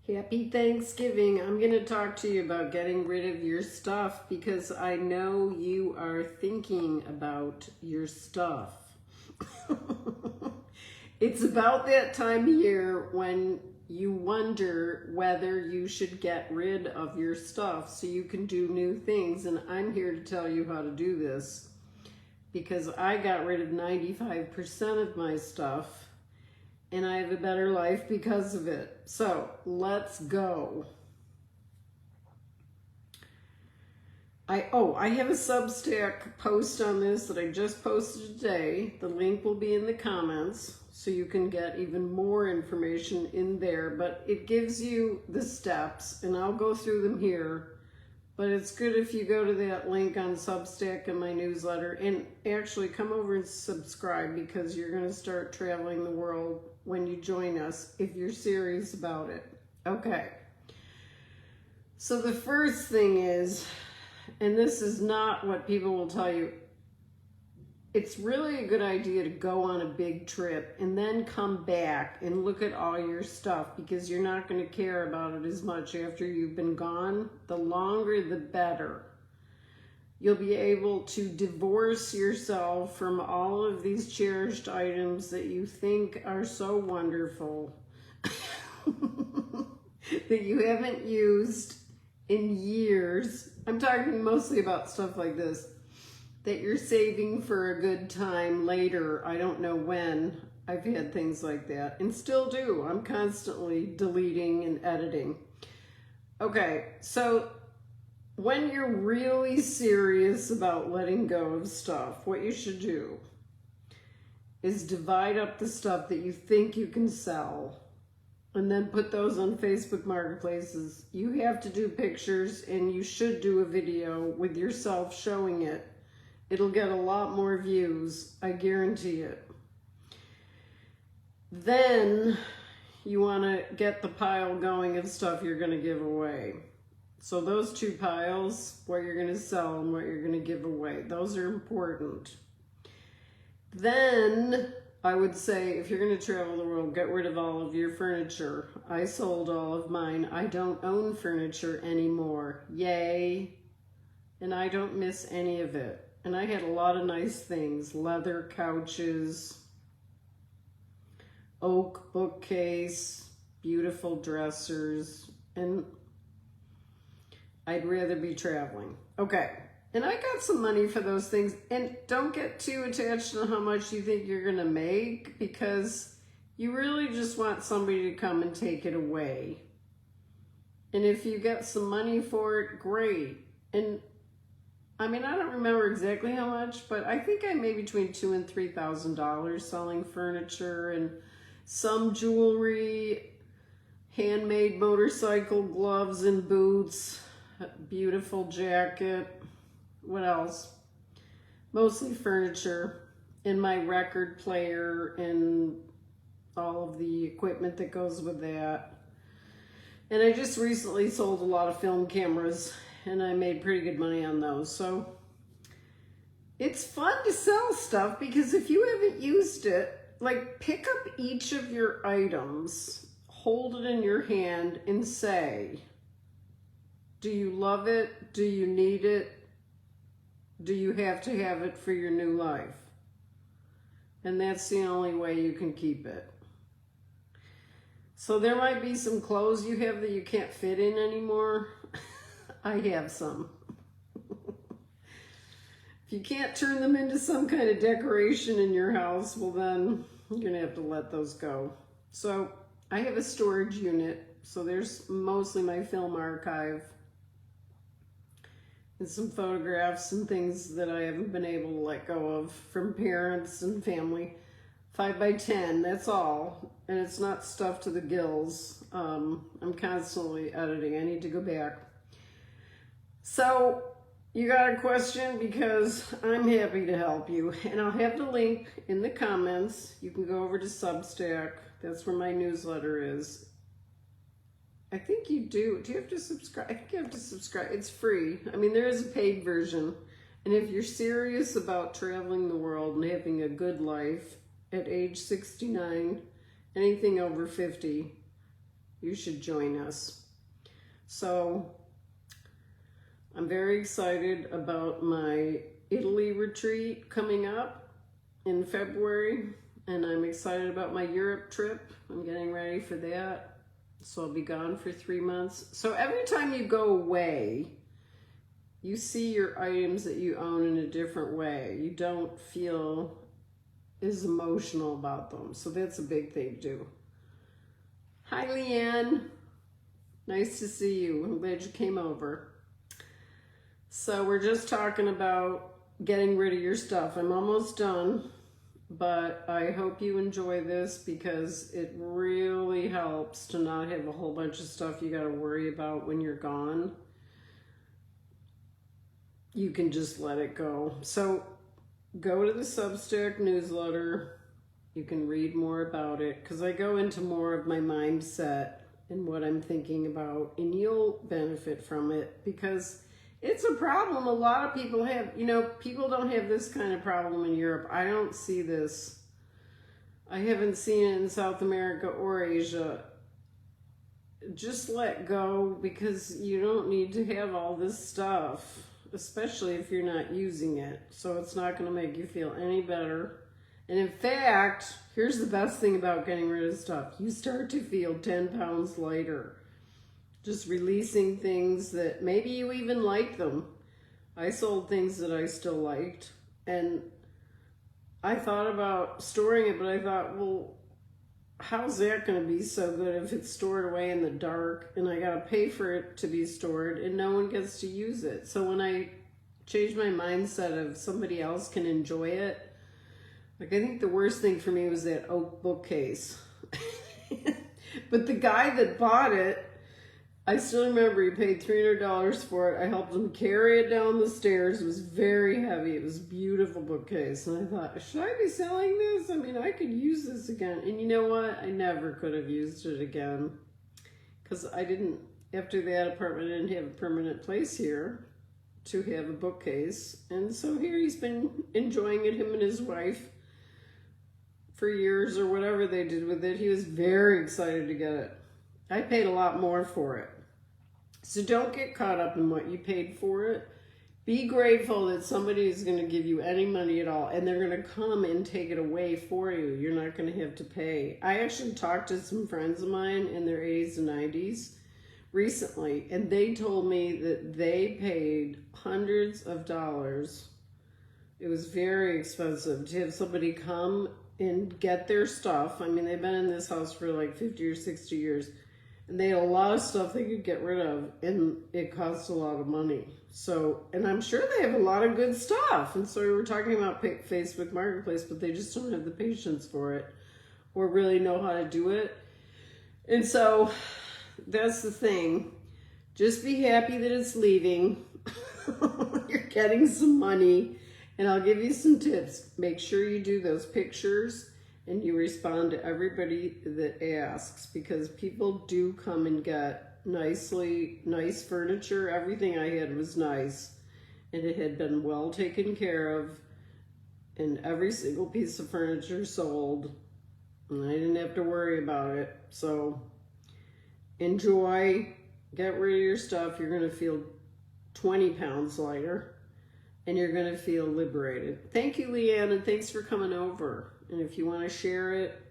Happy Thanksgiving. I'm going to talk to you about getting rid of your stuff because I know you are thinking about your stuff. It's about that time of year when you wonder whether you should get rid of your stuff so you can do new things. And I'm here to tell you how to do this because I got rid of 95% of my stuff. And I have a better life because of it. So let's go. I have a Substack post on this that I just posted today. The link will be in the comments so you can get even more information in there. But it gives you the steps, and I'll go through them here. But it's good if you go to that link on Substack in my newsletter and actually come over and subscribe because you're going to start traveling the world when you join us if you're serious about it. Okay. So the first thing is, and this is not what people will tell you, it's really a good idea to go on a big trip and then come back and look at all your stuff because you're not going to care about it as much after you've been gone. The longer, the better. You'll be able to divorce yourself from all of these cherished items that you think are so wonderful that you haven't used in years. I'm talking mostly about stuff like this that you're saving for a good time later. I don't know when. I've had things like that and still do. I'm constantly deleting and editing. Okay, so when you're really serious about letting go of stuff, what you should do is divide up the stuff that you think you can sell and then put those on Facebook marketplaces. You have to do pictures and you should do a video with yourself showing it. It'll get a lot more views, I guarantee it. Then you want to get the pile going of stuff you're going to give away. So those two piles, what you're going to sell and what you're going to give away, those are important. Then I would say if you're going to travel the world, get rid of all of your furniture. I sold all of mine. I don't own furniture anymore. Yay. And I don't miss any of it. And I had a lot of nice things, leather couches, oak bookcase, beautiful dressers, and I'd rather be traveling. Okay, and I got some money for those things. And don't get too attached to how much you think you're gonna make because you really just want somebody to come and take it away. And if you get some money for it, great. And I mean, I don't remember exactly how much, but I think I made between $2,000 and $3,000 selling furniture and some jewelry, handmade motorcycle gloves and boots, a beautiful jacket. What else? Mostly furniture and my record player and all of the equipment that goes with that. And I just recently sold a lot of film cameras and I made pretty good money on those. So it's fun to sell stuff because if you haven't used it, like pick up each of your items, hold it in your hand and say, do you love it? Do you need it? Do you have to have it for your new life? And that's the only way you can keep it. So there might be some clothes you have that you can't fit in anymore. I have some. If you can't turn them into some kind of decoration in your house, well then you're gonna have to let those go. So I have a storage unit. So there's mostly my film archive and some photographs and things that I haven't been able to let go of from parents and family. 5x10, that's all. And it's not stuffed to the gills. I'm constantly editing. I need to go back. So you got a question because I'm happy to help you. And I'll have the link in the comments. You can go over to Substack. That's where my newsletter is. I think you do. Do you have to subscribe? I think you have to subscribe. It's free. I mean, there is a paid version. And if you're serious about traveling the world and having a good life at age 69, anything over 50, you should join us. So I'm very excited about my Italy retreat coming up in February, and I'm excited about my Europe trip. I'm getting ready for that. So I'll be gone for 3 months. So every time you go away, you see your items that you own in a different way. You don't feel as emotional about them. So that's a big thing to do. Hi, Leanne. Nice to see you. I'm glad you came over. So we're just talking about getting rid of your stuff. I'm almost done, but I hope you enjoy this because it really helps to not have a whole bunch of stuff you got to worry about when you're gone. You can just let it go. So go to the Substack newsletter. You can read more about it because I go into more of my mindset and what I'm thinking about, and you'll benefit from it because it's a problem a lot of people have. You know, people don't have this kind of problem in Europe. I don't see this. I haven't seen it in South America or Asia. Just let go because you don't need to have all this stuff, especially if you're not using it. So it's not going to make you feel any better. And in fact, here's the best thing about getting rid of stuff. You start to feel 10 pounds lighter. Just releasing things that maybe you even like them. I sold things that I still liked. And I thought about storing it, but I thought, well, how's that going to be so good if it's stored away in the dark and I got to pay for it to be stored and no one gets to use it? So when I changed my mindset of somebody else can enjoy it, like, I think the worst thing for me was that oak bookcase. But the guy that bought it, I still remember he paid $300 for it. I helped him carry it down the stairs. It was very heavy. It was a beautiful bookcase. And I thought, should I be selling this? I mean, I could use this again. And you know what? I never could have used it again. Because I didn't, after that apartment, I didn't have a permanent place here to have a bookcase. And so here he's been enjoying it, him and his wife, for years or whatever they did with it. He was very excited to get it. I paid a lot more for it. So don't get caught up in what you paid for it. Be grateful that somebody is going to give you any money at all and they're going to come and take it away for you. You're not going to have to pay. I actually talked to some friends of mine in their 80s and 90s recently, and they told me that they paid hundreds of dollars. It was very expensive to have somebody come and get their stuff. I mean, they've been in this house for like 50 or 60 years. And they had a lot of stuff they could get rid of, and it cost a lot of money. So, and I'm sure they have a lot of good stuff. And so we were talking about Facebook Marketplace, but they just don't have the patience for it or really know how to do it. And so that's the thing. Just be happy that it's leaving. You're getting some money. And I'll give you some tips. Make sure you do those pictures and you respond to everybody that asks, because people do come and get nice furniture. Everything I had was nice and it had been well taken care of, and every single piece of furniture sold, and I didn't have to worry about it. So enjoy, get rid of your stuff. You're going to feel 20 pounds lighter and you're going to feel liberated. Thank you, Leanne, and thanks for coming over. And if you want to share it,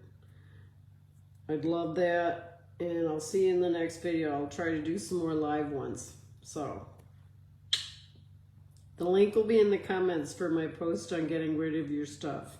I'd love that. And I'll see you in the next video. I'll try to do some more live ones. So the link will be in the comments for my post on getting rid of your stuff.